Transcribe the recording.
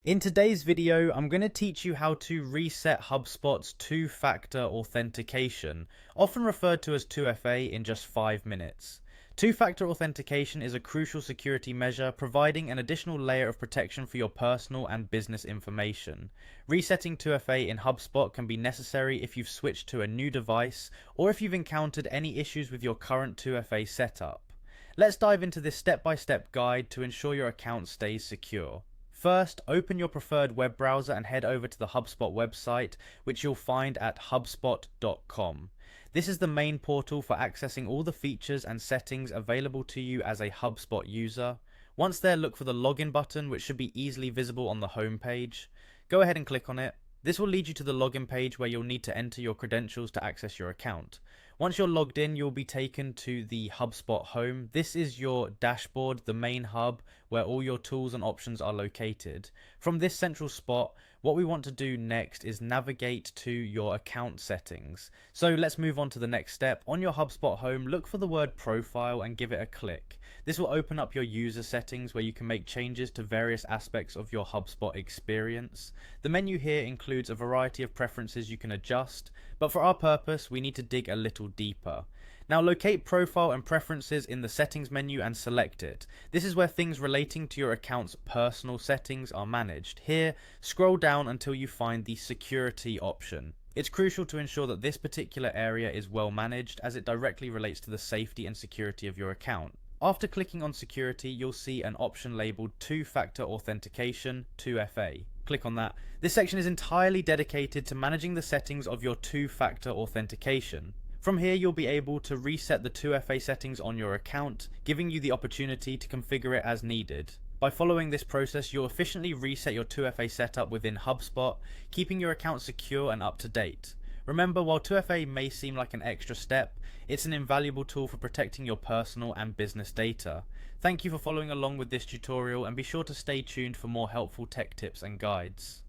In today's video, I'm going to teach you how to reset HubSpot's two-factor authentication, often referred to as 2FA, in just 5 minutes. Two-factor authentication is a crucial security measure providing an additional layer of protection for your personal and business information. Resetting 2FA in HubSpot can be necessary if you've switched to a new device or if you've encountered any issues with your current 2FA setup. Let's dive into this step-by-step guide to ensure your account stays secure. First, open your preferred web browser and head over to the HubSpot website, which you'll find at hubspot.com. This is the main portal for accessing all the features and settings available to you as a HubSpot user. Once there, look for the login button, which should be easily visible on the home page. Go ahead and click on it. This will lead you to the login page where you'll need to enter your credentials to access your account. Once you're logged in, you'll be taken to the HubSpot home. This is your dashboard, the main hub, where all your tools and options are located. From this central spot, what we want to do next is navigate to your account settings. So let's move on to the next step. On your HubSpot home, look for the word profile and give it a click. This will open up your user settings where you can make changes to various aspects of your HubSpot experience. The menu here includes a variety of preferences you can adjust, but for our purpose, we need to dig a little deeper. Now locate Profile and Preferences in the Settings menu and select it. This is where things relating to your account's personal settings are managed. Here, scroll down until you find the Security option. It's crucial to ensure that this particular area is well managed as it directly relates to the safety and security of your account. After clicking on Security, you'll see an option labeled Two-Factor Authentication 2FA. Click on that. This section is entirely dedicated to managing the settings of your two-factor authentication. From here, you'll be able to reset the 2FA settings on your account, giving you the opportunity to configure it as needed. By following this process, you'll efficiently reset your 2FA setup within HubSpot, keeping your account secure and up to date. Remember, while 2FA may seem like an extra step, it's an invaluable tool for protecting your personal and business data. Thank you for following along with this tutorial, and be sure to stay tuned for more helpful tech tips and guides.